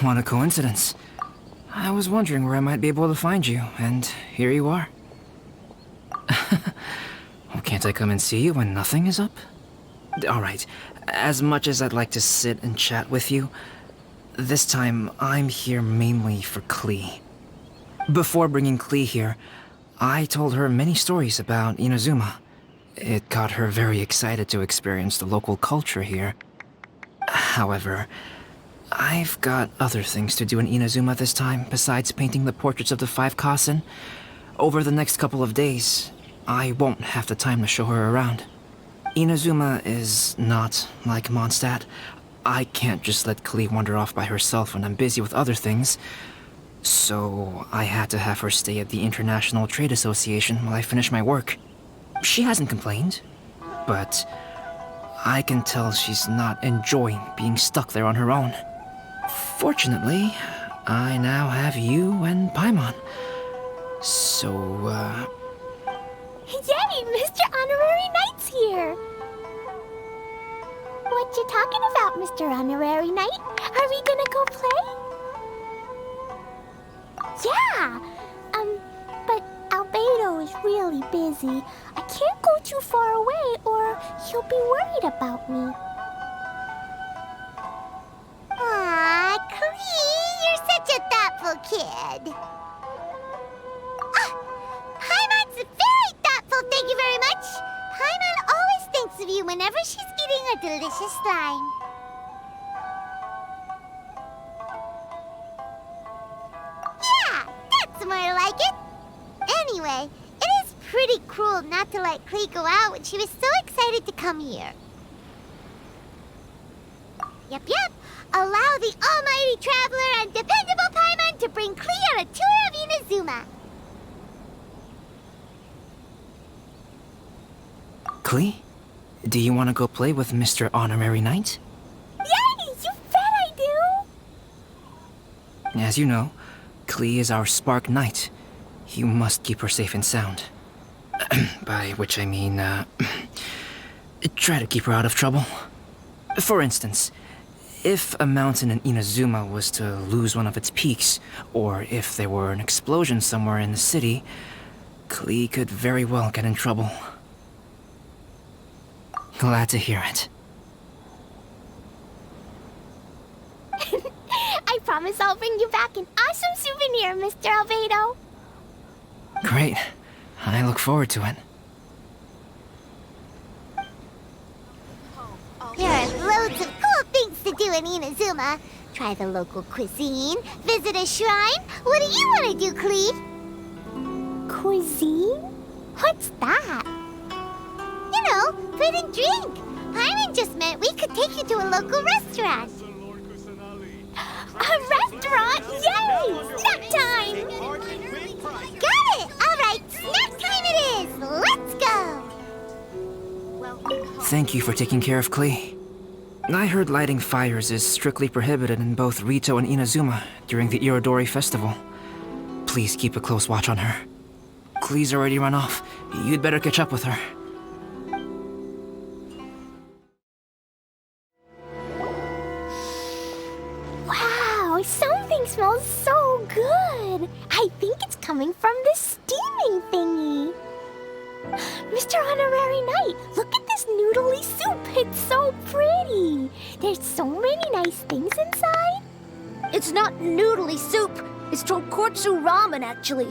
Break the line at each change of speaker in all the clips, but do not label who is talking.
What a coincidence. I was wondering where I might be able to find you, and here you are. Well, can't I come and see you when nothing is up? Alright, as much as I'd like to sit and chat with you, this time I'm here mainly for Klee. Before bringing Klee here, I told her many stories about Inazuma. It got her very excited to experience the local culture here. However, I've got other things to do in Inazuma this time besides painting the portraits of the 5 Kasen. Over the next couple of days, I won't have the time to show her around. Inazuma is not like Mondstadt. I can't just let Klee wander off by herself when I'm busy with other things. So I had to have her stay at the International Trade Association while I finish my work. She hasn't complained, but I can tell she's not enjoying being stuck there on her own. Fortunately, I now have you and Paimon. So,
Yay! Mr. Honorary Knight's here! What you talking about, Mr. Honorary Knight? Are we gonna go play? Yeah! But Albedo is really busy. I can't go too far away or he'll be worried about me.
Aw, Klee, you're such a thoughtful kid. Paimon's very thoughtful, thank you very much. Paimon always thinks of you whenever she's eating a delicious slime. Yeah, that's more like it. Anyway, it is pretty cruel not to let Klee go out when she was so excited to come here. Yep. Allow the almighty traveler and dependable Paimon to bring Klee on a tour of Inazuma.
Klee, do you want to go play with Mr. Honorary Knight?
Yay! You bet I do!
As you know, Klee is our Spark Knight. You must keep her safe and sound. By which I mean, try to keep her out of trouble. For instance, if a mountain in Inazuma was to lose one of its peaks, or if there were an explosion somewhere in the city, Klee could very well get in trouble. Glad to hear it.
I promise I'll bring you back an awesome souvenir, Mr. Albedo.
Great. I look forward to it.
There are loads of cool things to do in Inazuma. Try the local cuisine, visit a shrine. What do you want to do, Klee?
Cuisine? What's that?
You know, food and drink. Paimon just meant we could take you to a local restaurant.
A restaurant? Yay! Snack time!
Got it! All right, snack time it is. Let's go.
Thank you for taking care of Klee. I heard lighting fires is strictly prohibited in both Rito and Inazuma during the Irodori festival. Please keep a close watch on her. Klee's already run off. You'd better catch up with her.
Wow, something smells so good. I think it's coming from this steaming thingy. Mr. Honorary Knight, look at this noodly soup. It's so pretty. There's so many nice things inside.
It's not noodly soup. It's tonkotsu ramen, actually.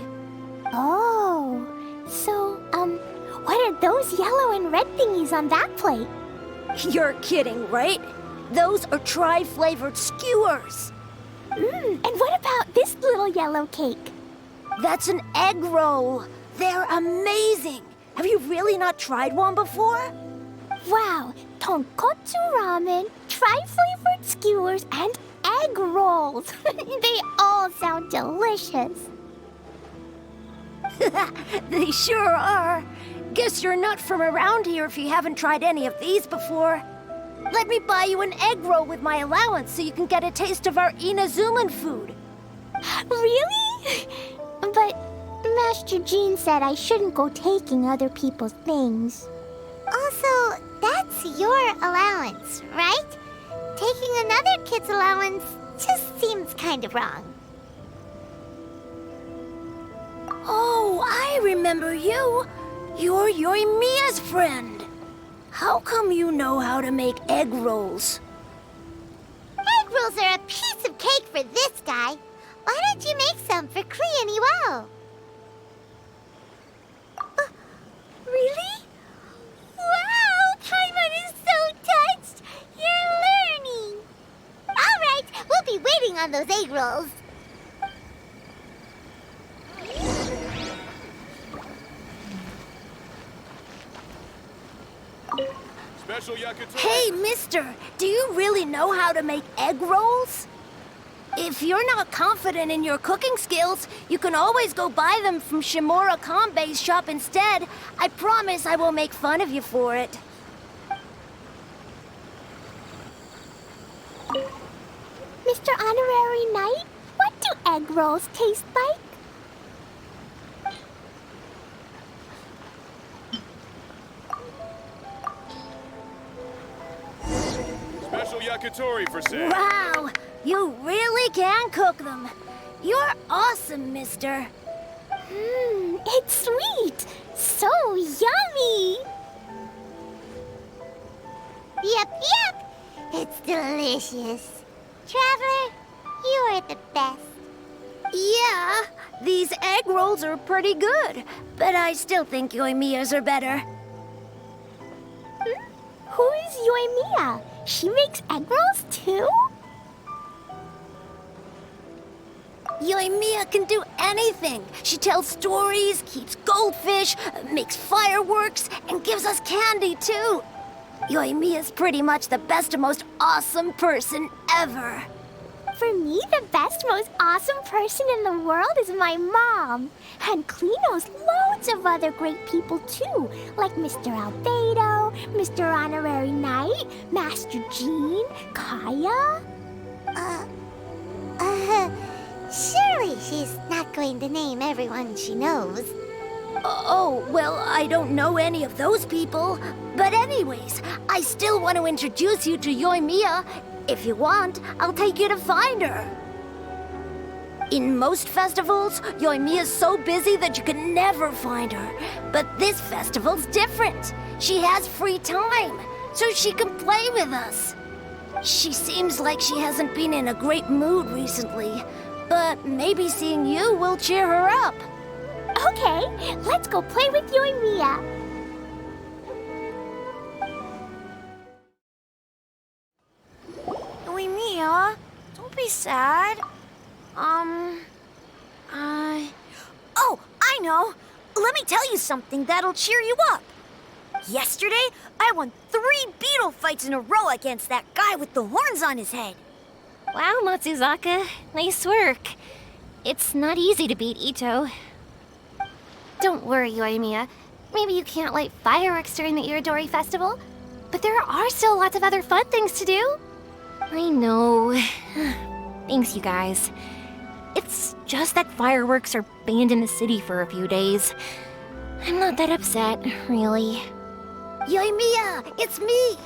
Oh, so, what are those yellow and red thingies on that plate?
You're kidding, right? Those are tri-flavored skewers.
And what about this little yellow cake?
That's an egg roll. They're amazing. Have you really not tried one before?
Wow, tonkotsu ramen, tri-flavored skewers, and egg rolls. They all sound delicious.
They sure are. Guess you're not from around here if you haven't tried any of these before. Let me buy you an egg roll with my allowance so you can get a taste of our Inazuman food.
Really? But Master Jean said I shouldn't go taking other people's things.
Also, that's your allowance, right? Taking another kid's allowance just seems kind of wrong.
Oh, I remember you. You're Yoimiya's friend. How come you know how to make egg rolls?
Egg rolls are a piece of cake for this guy. Why don't you make some for Klee and Iwao? Really? Wow! Paimon is so touched! You're learning! Alright, we'll be waiting on those egg rolls.
Special yakitori.
Hey, mister, do you really know how to make egg rolls? If you're not confident in your cooking skills, you can always go buy them from Shimura Kanbei's shop instead. I promise I won't make fun of you for it.
Mr. Honorary Knight, what do egg rolls taste like?
Special yakitori for sale.
Wow, you really can cook them. You're awesome, mister.
It's sweet. So yummy.
Yep. It's delicious. Traveler, you are the best.
Yeah, these egg rolls are pretty good, but I still think Yoimiya's are better.
Who is Yoimiya? She makes egg rolls too?
Yoimiya can do anything. She tells stories, keeps goldfish, makes fireworks, and gives us candy too. Yoimiya's pretty much the best and most awesome person ever.
For me, the best, most awesome person in the world is my mom. And Klee knows loads of other great people too, like Mr. Albedo, Mr. Honorary Knight, Master Jean, Kaya.
Surely she's not going to name everyone she knows.
Oh, well, I don't know any of those people. But anyways, I still want to introduce you to Yoimiya. If you want, I'll take you to find her. In most festivals, Yoimiya's so busy that you can never find her. But this festival's different. She has free time, so she can play with us. She seems like she hasn't been in a great mood recently, but maybe seeing you will cheer her up.
Okay, let's go play with Yoimiya.
Yoimiya, don't be sad. Oh, I know. Let me tell you something that'll cheer you up. Yesterday, I won 3 beetle fights in a row against that guy with the horns on his head.
Wow, Matsuzaka. Nice work. It's not easy to beat Ito. Don't worry, Yoimiya. Maybe you can't light fireworks during the Irodori festival, but there are still lots of other fun things to do. I know. Thanks, you guys. It's just that fireworks are banned in the city for a few days. I'm not that upset, really.
Yoimiya, it's me!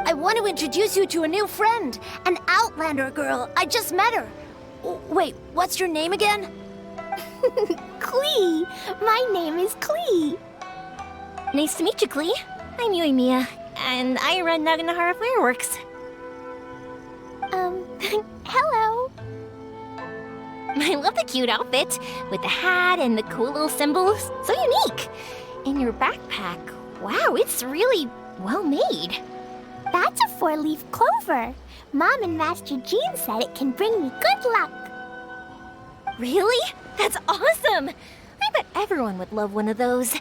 I want to introduce you to a new friend, an Outlander girl. I just met her. Wait, what's your name again?
Klee. My name is Klee.
Nice to meet you, Klee. I'm Yoimiya, and I run Naganahara Fireworks.
Hello.
I love the cute outfit, with the hat and the cool little symbols. So unique. And your backpack, wow, it's really well made.
That's a 4-leaf clover. Mom and Master Jean said it can bring me good luck.
Really? That's awesome! I bet everyone would love one of those.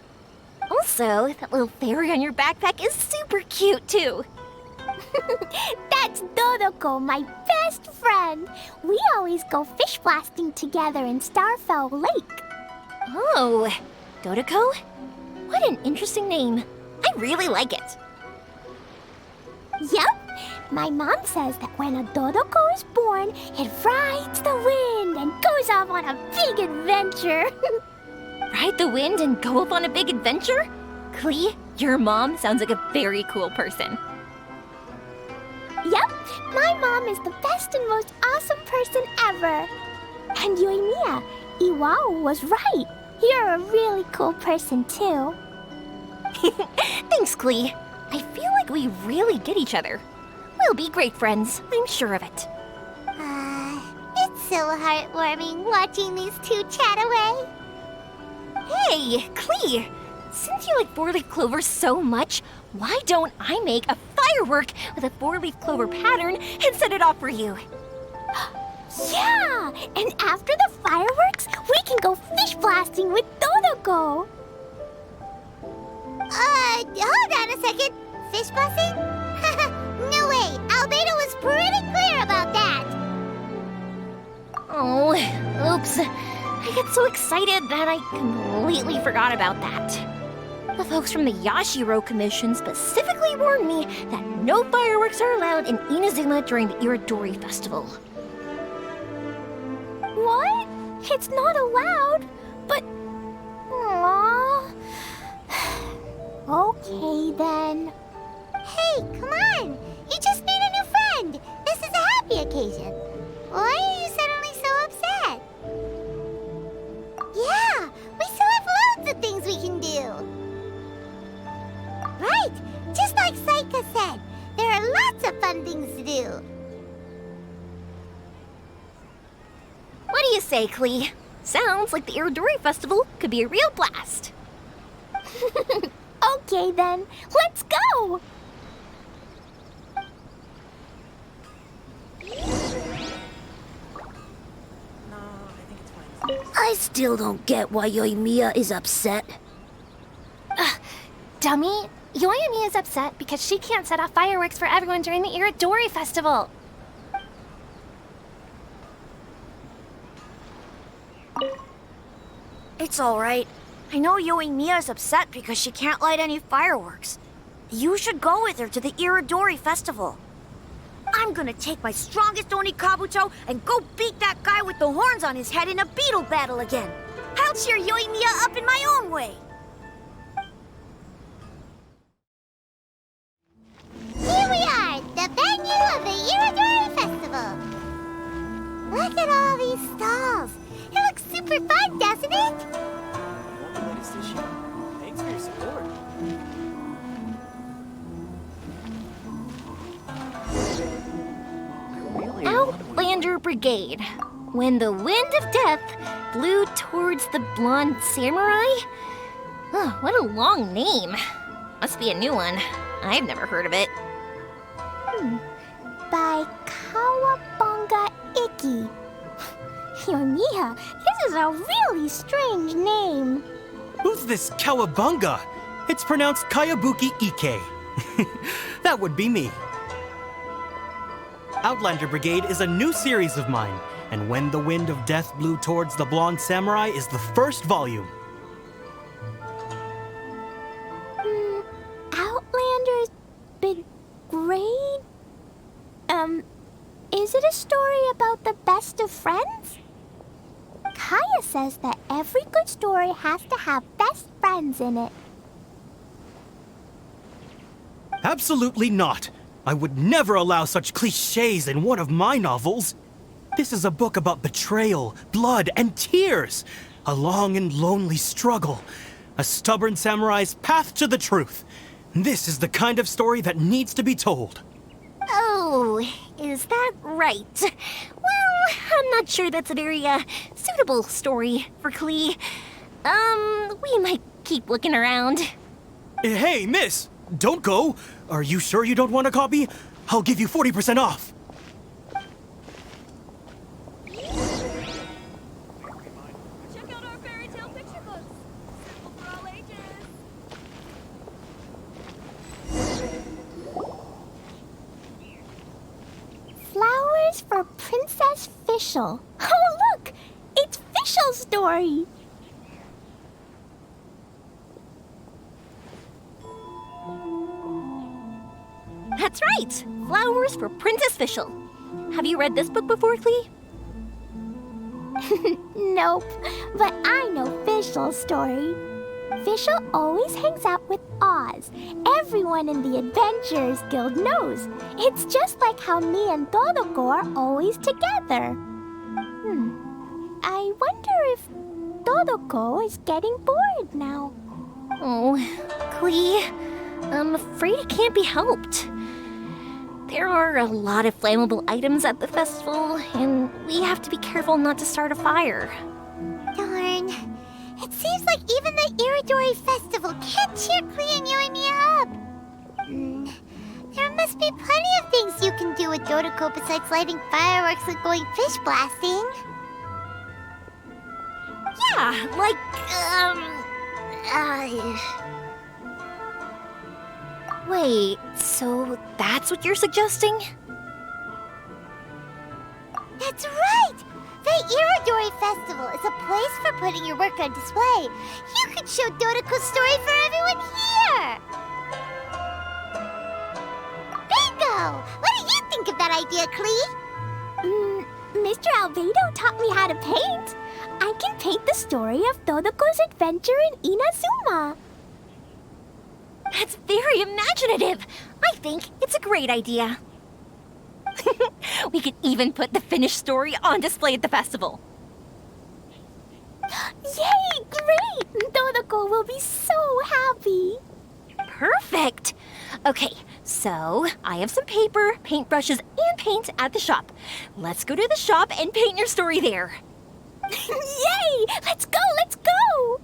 Also, that little fairy on your backpack is super cute, too.
That's Dodoko, my best friend. We always go fish blasting together in Starfell Lake.
Oh, Dodoko? What an interesting name. I really like it.
Yep. My mom says that when a Dodoko is born, it rides the wind and goes off on a big adventure.
Ride the wind and go off on a big adventure? Klee, your mom sounds like a very cool person.
Yep, my mom is the best and most awesome person ever. And Yoimiya, Iwao was right. You're a really cool person too.
Thanks, Klee. I feel like we really get each other. We'll be great friends, I'm sure of it.
It's so heartwarming watching these two chat away.
Hey, Klee! Since you like four-leaf clover so much, why don't I make a firework with a four-leaf clover pattern and set it off for you?
Yeah! And after the fireworks, we can go fish blasting with Dodoko.
Hold on a second. Fish busting? No way. Albedo was pretty clear about that.
Oh, oops. I got so excited that I completely forgot about that. The folks from the Yashiro Commission specifically warned me that no fireworks are allowed in Inazuma during the Irodori Festival.
What? It's not allowed? But... Aww. Okay then.
Hey, come on. You just made a new friend. This is a happy occasion. Why are you suddenly so upset? Yeah, we still have loads of things we can do. Right, just like Saika said, there are lots of fun things to do.
What do you say, Klee? Sounds like the Irodori Festival could be a real blast.
Okay then, let's go!
I still don't get why Yoimiya is upset.
Dummy, Yoimiya is upset because she can't set off fireworks for everyone during the Irodori Festival.
It's alright. I know Yoimiya is upset because she can't light any fireworks. You should go with her to the Irodori Festival. I'm gonna take my strongest Oni Kabuto and go beat that guy with the horns on his head in a beetle battle again. I'll cheer Yoimiya up in my own way.
Here we are, the venue of the Irodori Festival. Look at all these stalls. It looks super fun, doesn't it?
Thanks for your support.
Outlander Brigade. When the wind of death blew towards the blonde samurai? Oh, what a long name. Must be a new one. I've never heard of it.
By Kawabunga Iki. Yoimiya, this is a really strange name.
Who's this Kawabunga? It's pronounced Kayabuki Ike. That would be me. Outlander Brigade is a new series of mine, and When the Wind of Death Blew Towards the Blonde Samurai is the first volume.
Outlander's Big Grade? Is it a story about the best of friends? Kaya says that every good story has to have best friends in it.
Absolutely not. I would never allow such cliches in one of my novels. This is a book about betrayal, blood, and tears. A long and lonely struggle. A stubborn samurai's path to the truth. This is the kind of story that needs to be told.
Oh, is that right? Well, I'm not sure that's a very, suitable story for Klee. We might keep looking around.
Hey, miss! Don't go! Are you sure you don't want a copy? I'll give you 40% off!
Check out our fairy tale picture books. Simple for all ages.
Flowers for Princess Fischl. Oh, look! It's Fischl's story!
That's right! Flowers for Princess Fischl. Have you read this book before, Klee?
Nope, but I know Fischl's story. Fischl always hangs out with Oz. laws. Everyone in the Adventurers Guild knows. It's just like how me and Todoko are always together. I wonder if Todoko is getting bored now.
Oh, Klee, I'm afraid it can't be helped. There are a lot of flammable items at the festival, and we have to be careful not to start a fire.
Darn. It seems like even the Irodori Festival can't cheer Klee and Yoimiya up. There must be plenty of things you can do with Dodoko besides lighting fireworks and going fish blasting.
Yeah, like, Wait, so that's what you're suggesting?
That's right! The Irodori Festival is a place for putting your work on display. You could show Dodoko's story for everyone here! Bingo! What do you think of that idea, Klee?
Mr. Albedo taught me how to paint. I can paint the story of Dodoko's adventure in Inazuma.
That's very imaginative. I think it's a great idea. We could even put the finished story on display at the festival.
Yay, great! Dodoko will be so happy.
Perfect. Okay, so I have some paper, paintbrushes, and paint at the shop. Let's go to the shop and paint your story there.
Yay! Let's go, let's go!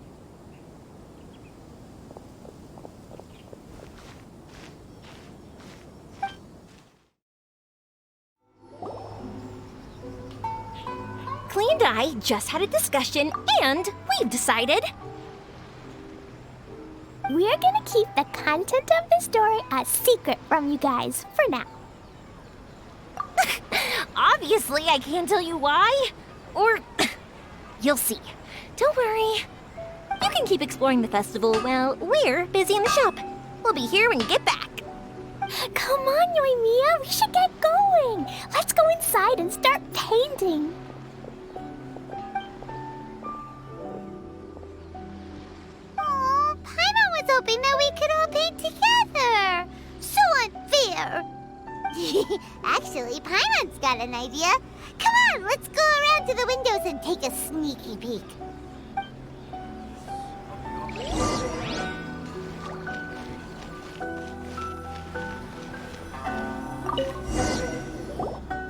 Klee and I just had a discussion, and we've decided.
We're gonna keep the content of the story a secret from you guys for now.
Obviously, I can't tell you why. Or, you'll see. Don't worry. You can keep exploring the festival while we're busy in the shop. We'll be here when you get back.
Come on, Yoimiya, we should get going. Let's go inside and start painting.
Oh, Paimon was hoping that we could all paint together. So unfair. Actually, Paimon's got an idea. Come on, let's go around to the windows and take a sneaky peek.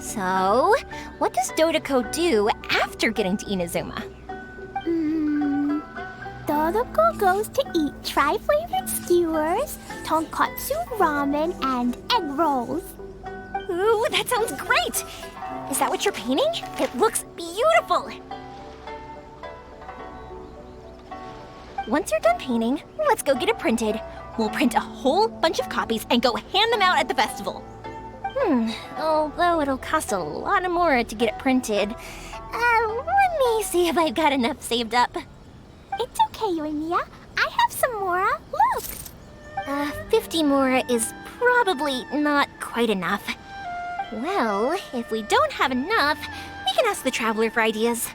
So, what does Dodoko do after getting to Inazuma?
Dodoko goes to eat tri-flavored skewers, tonkatsu ramen, and egg rolls.
Ooh, that sounds great! Is that what you're painting? It looks beautiful! Once you're done painting, let's go get it printed. We'll print a whole bunch of copies and go hand them out at the festival. Although it'll cost a lot more to get it printed. Let me see if I've got enough saved up.
It's okay, Yoimiya. I have some more. Look!
50 more is probably not quite enough. Well, if we don't have enough, we can ask the Traveler for ideas.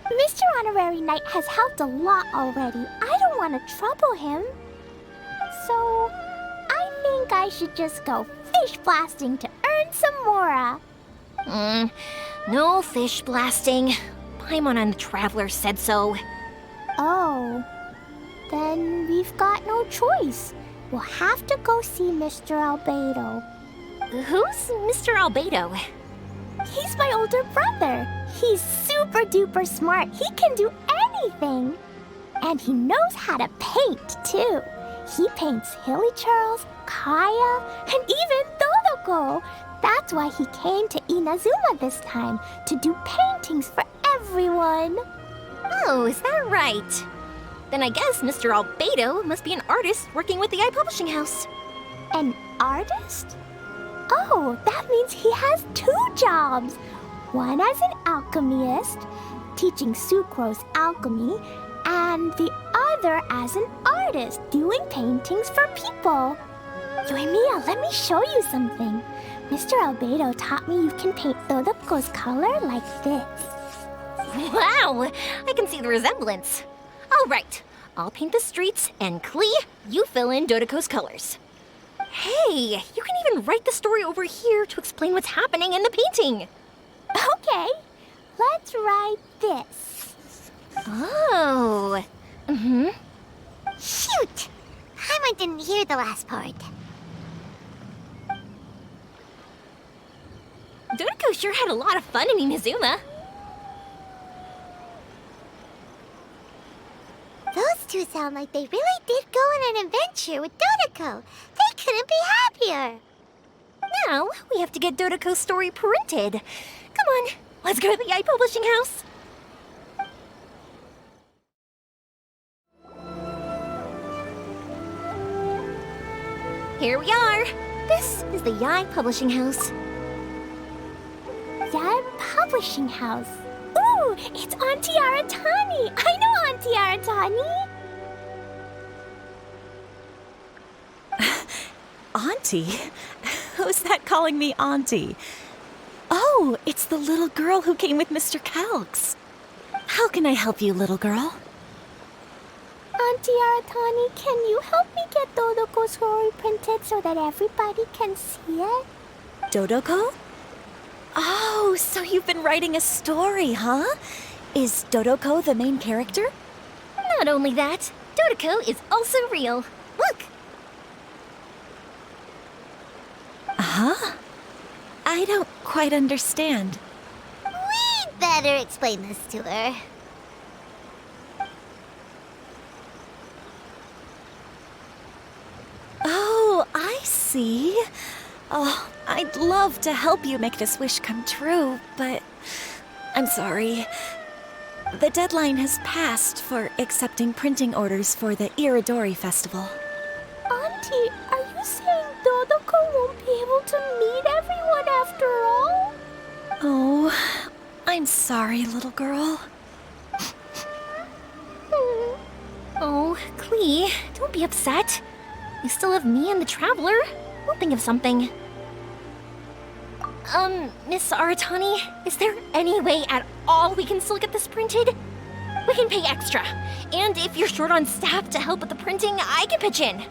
Mr. Honorary Knight has helped a lot already. I don't want to trouble him. So, I think I should just go fish blasting to earn some more.
No fish blasting. Paimon and the Traveler said so.
Oh, then we've got no choice. We'll have to go see Mr. Albedo.
Who's Mr. Albedo?
He's my older brother. He's super duper smart. He can do anything. And he knows how to paint, too. He paints Hilly Charles, Kaya, and even Dodoko. That's why he came to Inazuma this time, to do paintings for everyone.
Oh, is that right? Then I guess Mr. Albedo must be an artist working with the iPublishing House.
An artist? Oh, that means he has 2 jobs. One as an alchemist, teaching Sucrose alchemy, and the other as an artist, doing paintings for people. Yoimiya, let me show you something. Mr. Albedo taught me you can paint Dodoko's color like this.
Wow, I can see the resemblance. All right,
I'll paint the streets, and Klee, you fill in Dodoko's colors. Hey, you can even write the story over here to explain what's happening in the painting.
Okay, let's write this.
Oh.
Shoot! Paimon didn't hear the last part.
Dodoko sure had a lot of fun in Inazuma.
Those two sound like they really did go on an adventure with Dodoko. They couldn't be happier.
Now, we have to get Dodoko's story printed. Come on, let's go to the Yae Publishing House. Here we are. This is the Yae Publishing House.
Yae Publishing House. Ooh, it's Auntie Aratani. I know Auntie Aratani.
Auntie? Who's that calling me Auntie? Oh, it's the little girl who came with Mr. Calx. How can I help you, little girl?
Auntie Aratani, can you help me get Dodoko's story printed so that everybody can see it?
Dodoko? Oh, so you've been writing a story, huh? Is Dodoko the main character?
Not only that, Dodoko is also real. Look!
Huh? I don't quite understand.
We'd better explain this to her.
Oh, I see. Oh, I'd love to help you make this wish come true, but I'm sorry. The deadline has passed for accepting printing orders for the Irodori festival.
Auntie, are you saying Dodoko won't be able to meet everyone after all?
Oh, I'm sorry, little girl.
Oh, Klee, don't be upset. You still have me and the Traveler. We'll think of something. Miss Aratani, is there any way at all we can still get this printed? We can pay extra. And if you're short on staff to help with the printing, I can pitch in.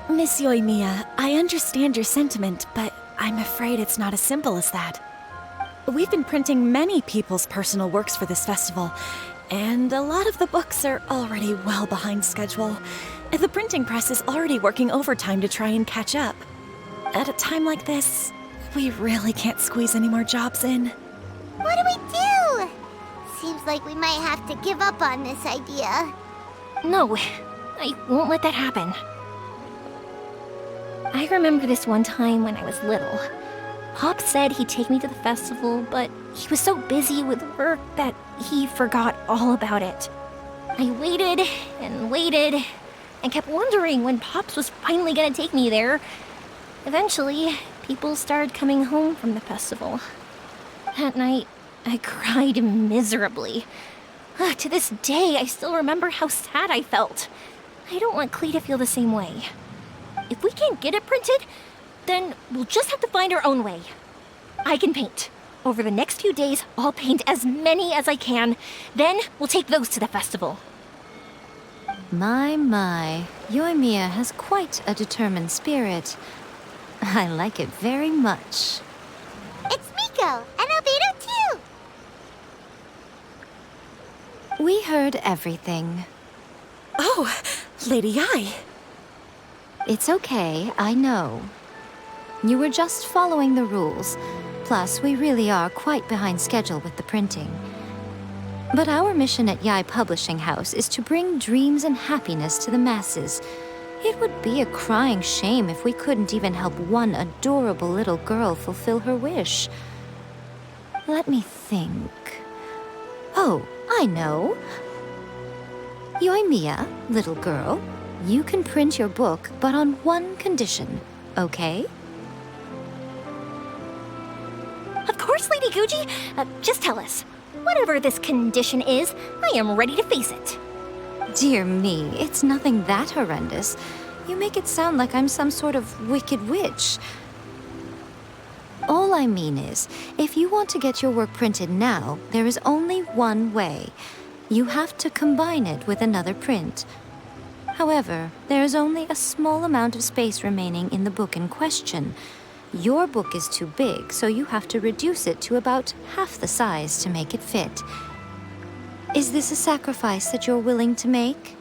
Miss Yoimiya, I understand your sentiment, but I'm afraid it's not as simple as that. We've been printing many people's personal works for this festival, and a lot of the books are already well behind schedule. The printing press is already working overtime to try and catch up. At a time like this, we really can't squeeze any more jobs in.
What do we do? Seems like we might have to give up on this idea.
No, I won't let that happen. I remember this one time when I was little. Pop said he'd take me to the festival, but he was so busy with work that he forgot all about it. I waited and kept wondering when Pops was finally gonna take me there. Eventually, people started coming home from the festival. That night, I cried miserably. To this day, I still remember how sad I felt. I don't want Klee to feel the same way. If we can't get it printed, then we'll just have to find our own way. I can paint. Over the next few days, I'll paint as many as I can. Then we'll take those to the festival.
My, Yoimiya has quite a determined spirit. I like it very much.
It's Miko and Albedo too.
We heard everything.
Oh, Lady Yae.
It's okay, I know. You were just following the rules. Plus, we really are quite behind schedule with the printing. But our mission at Yae Publishing House is to bring dreams and happiness to the masses. It would be a crying shame if we couldn't even help one adorable little girl fulfill her wish. Let me think. Oh, I know. Yoimiya, little girl, you can print your book, but on one condition, okay?
Of course, Lady Guji. Just tell us. Whatever this condition is, I am ready to face it.
Dear me, it's nothing that horrendous. You make it sound like I'm some sort of wicked witch. All I mean is, if you want to get your work printed now, there is only one way. you have to combine it with another print. However, there is only a small amount of space remaining in the book in question. Your book is too big, so you have to reduce it to about half the size to make it fit. Is this a sacrifice that you're willing to make?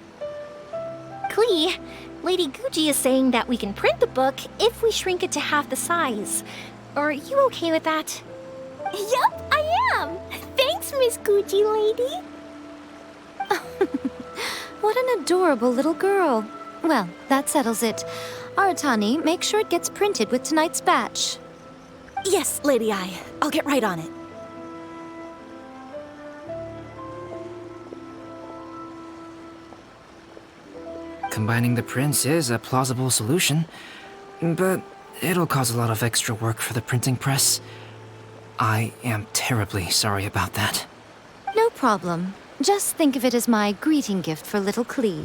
Klee, Lady Gucci is saying that we can print the book if we shrink it to half the size. Are you okay with that?
Yup, I am. Thanks, Miss Gucci lady.
What an adorable little girl. Well, that settles it. Aratani, make sure it gets printed with tonight's batch.
Yes, Lady I. I'll get right on it.
Combining the prints is a plausible solution, but it'll cause a lot of extra work for the printing press. I am terribly sorry about that.
No problem. Just think of it as my greeting gift for little Klee.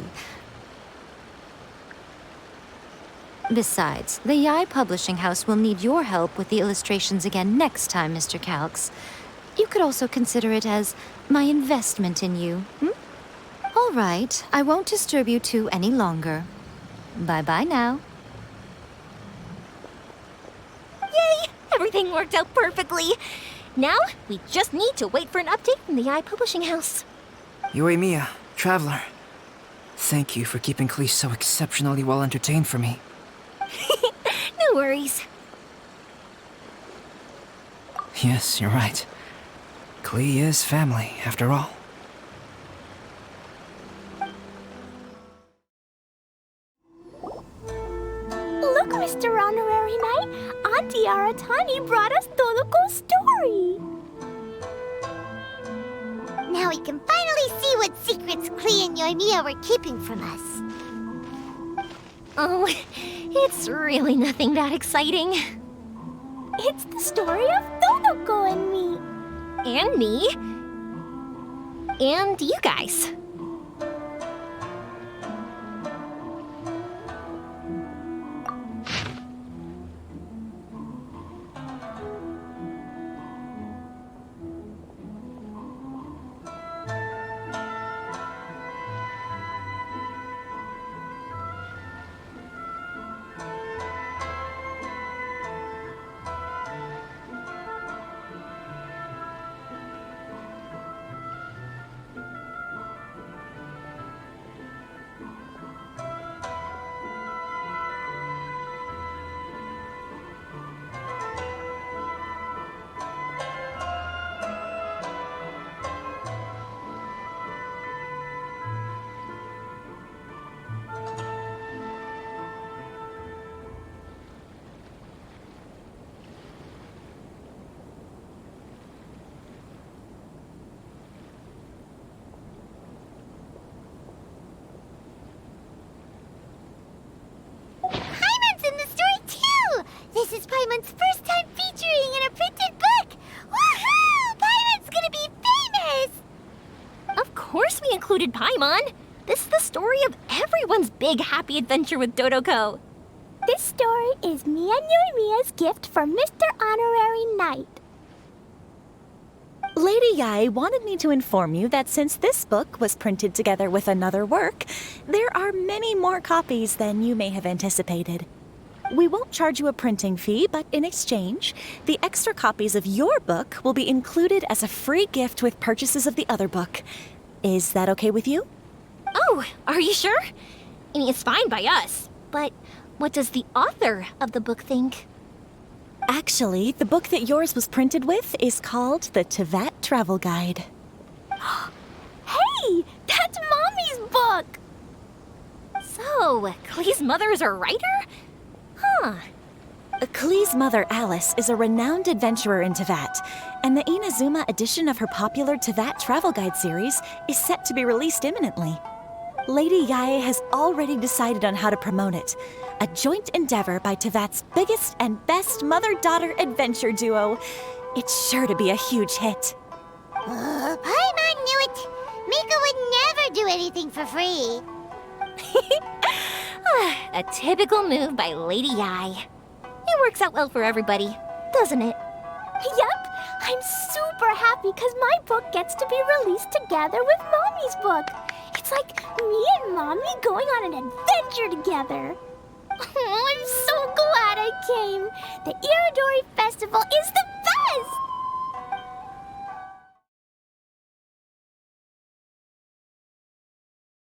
Besides, the Yai Publishing House will need your help with the illustrations again next time, Mr. Calx. You could also consider it as my investment in you. All right, I won't disturb you two any longer. Bye-bye now.
Yay! Everything worked out perfectly. Now, we just need to wait for an update from the Yai Publishing House.
Yoimiya, Traveler, thank you for keeping Klee so exceptionally well entertained for me.
No worries.
Yes, you're right. Klee is family, after all.
Look, Mr. Honorary Knight, Auntie Aratani brought us Toloko's story.
Now we can finally see what secrets Klee and Yoimiya were keeping from us.
Oh, it's really nothing that exciting.
It's the story of Toloko and me.
And me. And you guys.
This is Paimon's first time featuring in a printed book! Woohoo! Paimon's gonna be famous!
Of course we included Paimon. This is the story of everyone's big happy adventure with Dodoko.
This story is me and Yoimiya's gift for Mr. Honorary Knight.
Lady Yai wanted me to inform you that since this book was printed together with another work, there are many more copies than you may have anticipated. We won't charge you a printing fee, but in exchange, the extra copies of your book will be included as a free gift with purchases of the other book. Is that okay with you?
Oh, are you sure? I mean, it's fine by us. But what does the author of the book think?
Actually, the book that yours was printed with is called the Teyvat Travel Guide.
Hey, that's Mommy's book!
So, Klee's mother is a writer? Huh.
Klee's mother, Alice, is a renowned adventurer in Teyvat, and the Inazuma edition of her popular Teyvat Travel Guide series is set to be released imminently. Lady Yae has already decided on how to promote it, a joint endeavor by Teyvat's biggest and best mother-daughter adventure duo. It's sure to be a huge hit.
Paimon knew it! Mika would never do anything for free.
A typical move by Lady Yai. It works out well for everybody, doesn't it?
Yup, I'm super happy because my book gets to be released together with Mommy. Mommy's book. It's like me and Mommy going on an adventure together. Oh, I'm so glad I came. The Irodori Festival is the